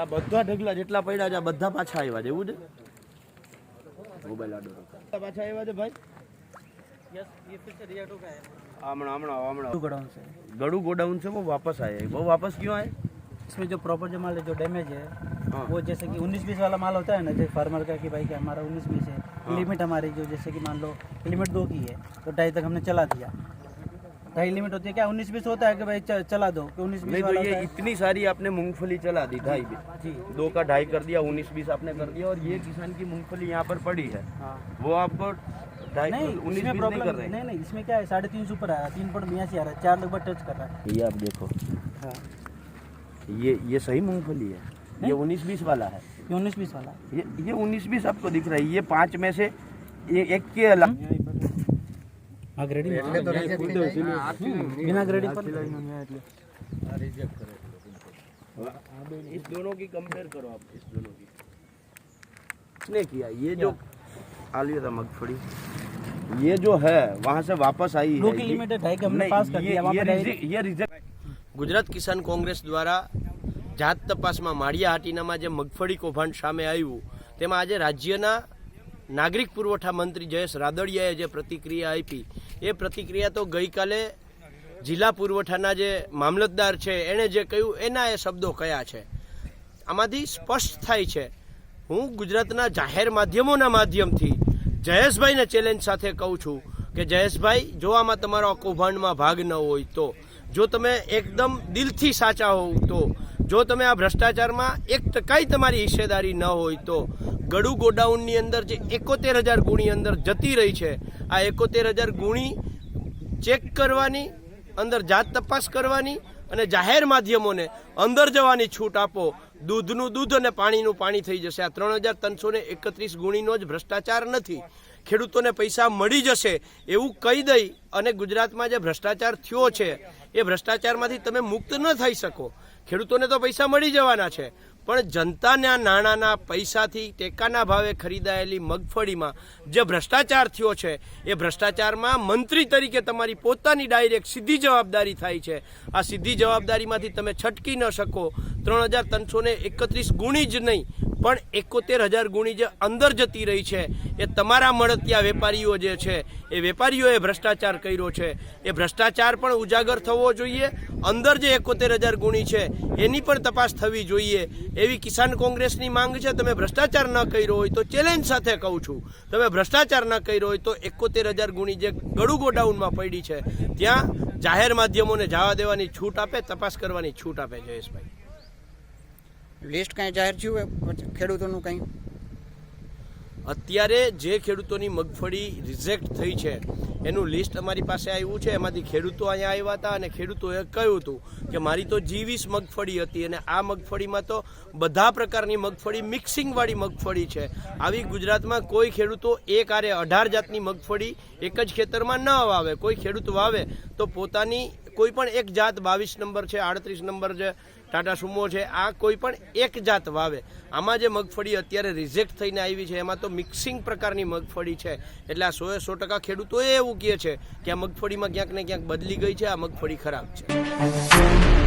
એટલે બધા ઢગલા જેટલા પડ્યા છે બધા પાછા આવ્યા છે, એવું છે? મોબાઈલ આડો પાછા આવ્યા છે ભાઈ। गड़ू गोडाउन से वो वापस आए, वो वापस क्यों आए? इसमें जो प्रॉपर जो माल जो डैमेज है वो जैसे कि 19-20 वाला माल होता है ना, जैसे फार्मर का कि भाई कि हमारा 19-20 है, लिमिट हमारी जो जैसे कि मान लो लिमिट 2 की है तो 2.5 तक हमने चला दिया। 2.5 लिमिट होती है क्या, 19-20 होता है कि भाई चला दो कि 19-20 वाला। ये इतनी सारी आपने मूंगफली चला दी 2.5 जी, 2 का 2.5 कर दिया, 19-20 आपने कर दिया, और ये किसान की मूंगफली यहाँ पर पड़ी है, वो आपको 19-20 नहीं कर रहे? नहीं, इसमें क्या है 350 ऊपर आया, 3.82 आ रहा है, 4 लगभग टच कर रहा है। ये आप देखो, ये सही मूंगफली है, ये 19-20 वाला है, ये 19-20 वाला, ये 19-20 आपको दिख रहा है। ये 5 में से ये एक के अलावा बिना ग्रेडिंग इस दोनों की कंपेयर करो आप, इस दोनों की किसने किया? ये जो आलिया था मगफड़ी, ये जो है वहाँ से वापस आई है, ये रिजेक्ट। ગુજરાત કિસાન કોંગ્રેસ દ્વારા જાત તપાસમાં માળિયા હાટીનામાં જે મગફળી કૌભાંડ સામે આવ્યું તેમાં આજે રાજ્યના નાગરિક પુરવઠા મંત્રી જયેશ રાદડિયાએ જે પ્રતિક્રિયા આપી એ પ્રતિક્રિયા તો ગઈકાલે જિલ્લા પુરવઠાના જે મામલતદાર છે એણે જે કહ્યું એના એ શબ્દો કયા છે। આમાંથી સ્પષ્ટ થાય છે, હું ગુજરાતના જાહેર માધ્યમોના માધ્યમથી જયેશભાઈને ચેલેન્જ સાથે કહું છું કે જયેશભાઈ, જો આમાં તમારો કૌભાંડમાં ભાગ ન હોય તો, જો તમે એકદમ દિલથી સાચા હોવ તો, જો તમે આ ભ્રષ્ટાચારમાં 1% તમારી હિસ્સેદારી ન હોય તો, ગડુ ગોડાઉનની અંદર જે 71,000 ગુણી અંદર જતી રહી છે, આ 71,000 ગુણી ચેક કરવાની, અંદર જાત તપાસ કરવાની અને જાહેર માધ્યમોને અંદર જવાની છૂટ આપો। દૂધનું દૂધ અને પાણીનું પાણી થઈ જશે। આ 3,331 ગુણીનો જ ભ્રષ્ટાચાર નથી, ખેડૂતોને પૈસા મળી જશે એવું કહી દઈ અને ગુજરાતમાં જે ભ્રષ્ટાચાર થયો છે એ ભ્રષ્ટાચારમાંથી તમે મુક્ત ન થઈ શકો। ખેડૂતોને તો પૈસા મળી જવાના છે, પણ જનતાના નાણાંના પૈસાથી ટેકાના ભાવે ખરીદાયેલી મગફળીમાં જે ભ્રષ્ટાચાર થયો છે એ ભ્રષ્ટાચારમાં મંત્રી તરીકે તમારી પોતાની ડાયરેક્ટ સીધી જવાબદારી થાય છે। આ સીધી જવાબદારીમાંથી તમે છટકી ન શકો। 3,331 ગુણી જ નહીં પણ 71,000 ગુણી જે અંદર જતી રહી છે એ તમારા મળતિયા વેપારીઓ જે છે એ વેપારીઓએ ભ્રષ્ટાચાર કર્યો છે। એ ભ્રષ્ટાચાર પણ ઉજાગર થવો જોઈએ, અંદર જે 71,000 ગુણી છે એની પણ તપાસ થવી જોઈએ એવી કિસાન કોંગ્રેસની માંગ છે। તમે ભ્રષ્ટાચાર ન કર્યો હોય તો ચેલેન્જ સાથે કહું છું, તમે ભ્રષ્ટાચાર ન કર્યો હોય તો 71,000 ગુણી જે ગડુ ગોડાઉનમાં પડી છે ત્યાં જાહેર માધ્યમોને જવા દેવાની છૂટ આપે, તપાસ કરવાની છૂટ આપે। જયેશભાઈ, લિસ્ટ કઈ જાહેર થયું ખેડૂતોનું કઈ? અત્યારે જે ખેડૂતોની મગફળી રિજેક્ટ થઈ છે એનું લિસ્ટ અમારી પાસે આવ્યું છે। એમાંથી ખેડૂતો અહીંયા આવ્યા હતા અને ખેડૂતોએ કહ્યું હતું કે મારી તો G20 મગફળી હતી અને આ મગફળીમાં તો બધા પ્રકારની મગફળી મિક્સિંગવાળી મગફળી છે। આવી ગુજરાતમાં કોઈ ખેડૂતો એક આરે 18 જાતની મગફળી એક જ ખેતરમાં ન વાવે। કોઈ ખેડૂત વાવે તો પોતાની કોઈ પણ એક જાત 22 નંબર છે, 38 નંબર છે, ટાટા સુમો છે, આ કોઈ પણ એક જાત વાવે। આમાં જે મગફળી અત્યારે રિજેક્ટ થઈને આવી છે એમાં તો મિક્સિંગ પ્રકારની મગફળી છે, એટલે આ 100% ખેડૂતોએ એવું કહે છે કે આ મગફળીમાં ક્યાંક ને ક્યાંક બદલી ગઈ છે, આ મગફળી ખરાબ છે।